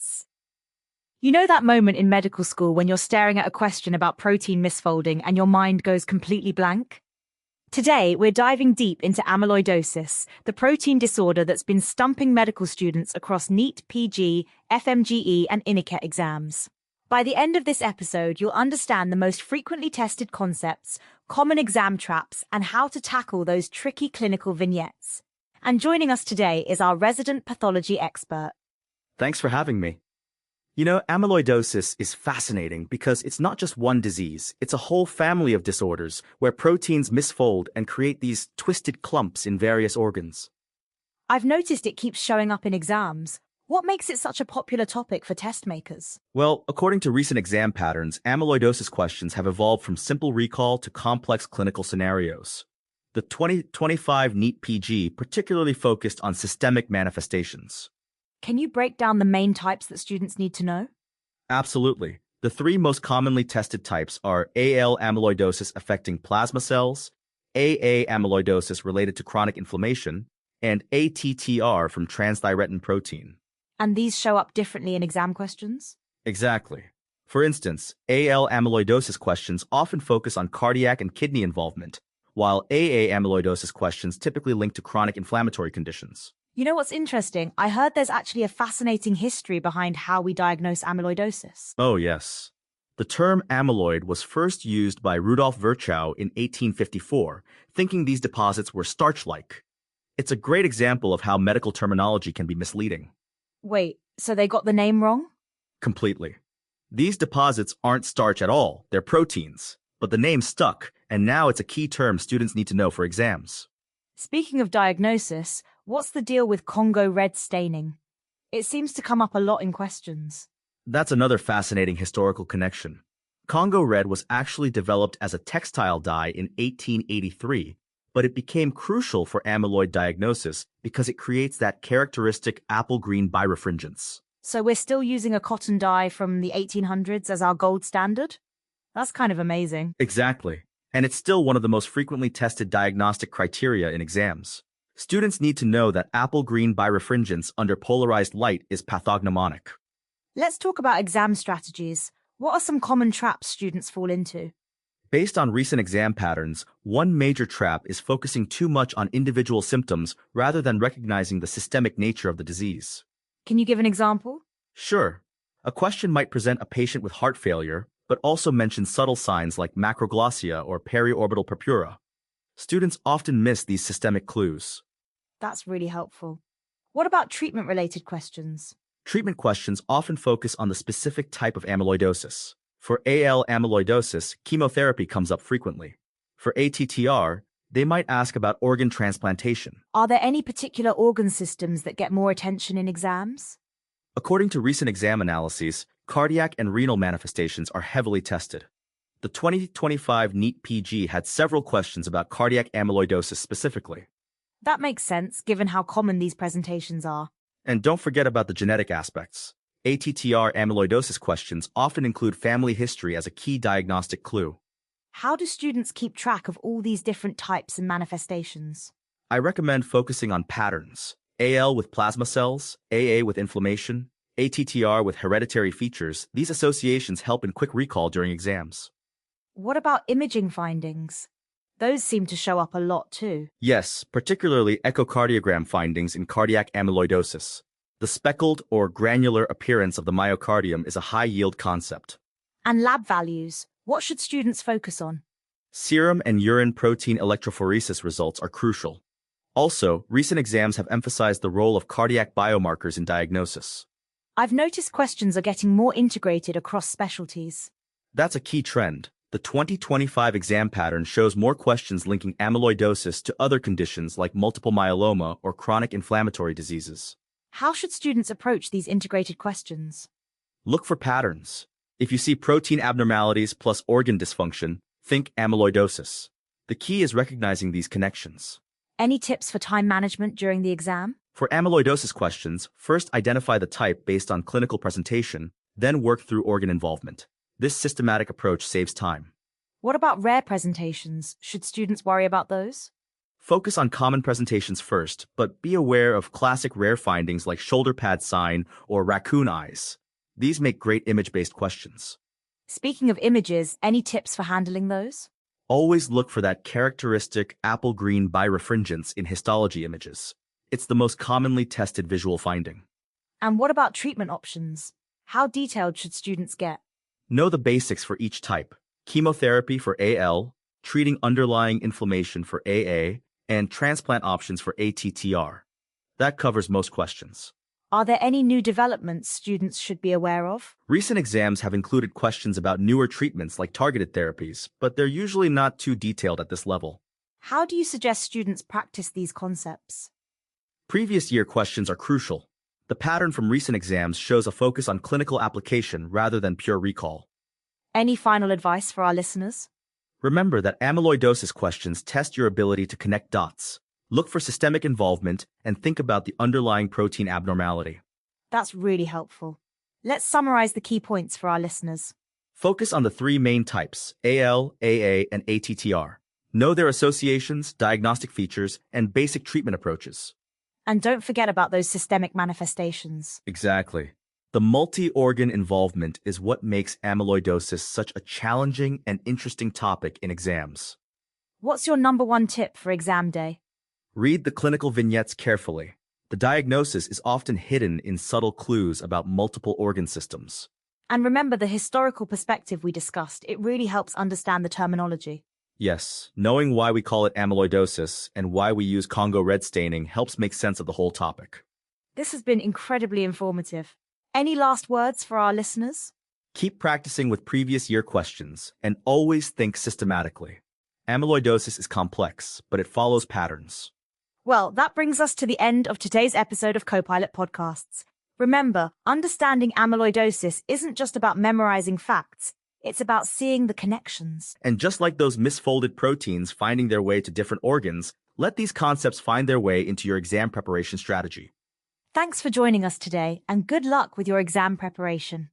vignettes. You know that moment in medical school when you're staring at a question about protein misfolding and your mind goes completely blank? Today, we're diving deep into amyloidosis, the protein disorder that's been stumping medical students across NEET, PG, FMGE, and INICET exams. By the end of this episode, you'll understand the most frequently tested concepts, common exam traps, and how to tackle those tricky clinical vignettes. And joining us today is our resident pathology expert. Thanks for having me. You know, amyloidosis is fascinating because it's not just one disease, it's a whole family of disorders where proteins misfold and create these twisted clumps in various organs. I've noticed it keeps showing up in exams. What makes it such a popular topic for test makers? Well, according to recent exam patterns, amyloidosis questions have evolved from simple recall to complex clinical scenarios. The 2025 NEET PG particularly focused on systemic manifestations. Can you break down the main types that students need to know? Absolutely. The three most commonly tested types are AL amyloidosis affecting plasma cells, AA amyloidosis related to chronic inflammation, and ATTR from transthyretin protein. And these show up differently in exam questions? Exactly. For instance, AL amyloidosis questions often focus on cardiac and kidney involvement, while AA amyloidosis questions typically link to chronic inflammatory conditions. You know what's interesting? I heard there's actually a fascinating history behind how we diagnose amyloidosis. Oh, yes. The term amyloid was first used by Rudolf Virchow in 1854, thinking these deposits were starch-like. It's a great example of how medical terminology can be misleading. Wait, so they got the name wrong? Completely. These deposits aren't starch at all, they're proteins. But the name stuck, and now it's a key term students need to know for exams. Speaking of diagnosis, what's the deal with Congo red staining? It seems to come up a lot in questions. That's another fascinating historical connection. Congo red was actually developed as a textile dye in 1883, but it became crucial for amyloid diagnosis because it creates that characteristic apple-green birefringence. So we're still using a cotton dye from the 1800s as our gold standard? That's kind of amazing. Exactly. And it's still one of the most frequently tested diagnostic criteria in exams. Students need to know that apple-green birefringence under polarized light is pathognomonic. Let's talk about exam strategies. What are some common traps students fall into? Based on recent exam patterns, one major trap is focusing too much on individual symptoms rather than recognizing the systemic nature of the disease. Can you give an example? Sure. A question might present a patient with heart failure, but also mention subtle signs like macroglossia or periorbital purpura. Students often miss these systemic clues. That's really helpful. What about treatment-related questions? Treatment questions often focus on the specific type of amyloidosis. For AL amyloidosis, chemotherapy comes up frequently. For ATTR, they might ask about organ transplantation. Are there any particular organ systems that get more attention in exams? According to recent exam analyses, cardiac and renal manifestations are heavily tested. The 2025 NEET PG had several questions about cardiac amyloidosis specifically. That makes sense, given how common these presentations are. And don't forget about the genetic aspects. ATTR amyloidosis questions often include family history as a key diagnostic clue. How do students keep track of all these different types and manifestations? I recommend focusing on patterns. AL with plasma cells, AA with inflammation, ATTR with hereditary features. These associations help in quick recall during exams. What about imaging findings? Those seem to show up a lot too. Yes, particularly echocardiogram findings in cardiac amyloidosis. The speckled or granular appearance of the myocardium is a high-yield concept. And lab values. What should students focus on? Serum and urine protein electrophoresis results are crucial. Also, recent exams have emphasized the role of cardiac biomarkers in diagnosis. I've noticed questions are getting more integrated across specialties. That's a key trend. The 2025 exam pattern shows more questions linking amyloidosis to other conditions like multiple myeloma or chronic inflammatory diseases. How should students approach these integrated questions? Look for patterns. If you see protein abnormalities plus organ dysfunction, think amyloidosis. The key is recognizing these connections. Any tips for time management during the exam? For amyloidosis questions, first identify the type based on clinical presentation, then work through organ involvement. This systematic approach saves time. What about rare presentations? Should students worry about those? Focus on common presentations first, but be aware of classic rare findings like shoulder pad sign or raccoon eyes. These make great image-based questions. Speaking of images, any tips for handling those? Always look for that characteristic apple-green birefringence in histology images. It's the most commonly tested visual finding. And what about treatment options? How detailed should students get? Know the basics for each type. Chemotherapy for AL, treating underlying inflammation for AA, and transplant options for ATTR. That covers most questions. Are there any new developments students should be aware of? Recent exams have included questions about newer treatments like targeted therapies, but they're usually not too detailed at this level. How do you suggest students practice these concepts? Previous year questions are crucial. The pattern from recent exams shows a focus on clinical application rather than pure recall. Any final advice for our listeners? Remember that amyloidosis questions test your ability to connect dots. Look for systemic involvement and think about the underlying protein abnormality. That's really helpful. Let's summarize the key points for our listeners. Focus on the three main types, AL, AA, and ATTR. Know their associations, diagnostic features, and basic treatment approaches. And don't forget about those systemic manifestations. Exactly. The multi-organ involvement is what makes amyloidosis such a challenging and interesting topic in exams. What's your number one tip for exam day? Read the clinical vignettes carefully. The diagnosis is often hidden in subtle clues about multiple organ systems. And remember the historical perspective we discussed. It really helps understand the terminology. Yes, knowing why we call it amyloidosis and why we use Congo red staining helps make sense of the whole topic. This has been incredibly informative. Any last words for our listeners? Keep practicing with previous year questions and always think systematically. Amyloidosis is complex, but it follows patterns. Well, that brings us to the end of today's episode of Copilot Podcasts. Remember, understanding amyloidosis isn't just about memorizing facts. It's about seeing the connections. And just like those misfolded proteins finding their way to different organs, let these concepts find their way into your exam preparation strategy. Thanks for joining us today, and good luck with your exam preparation.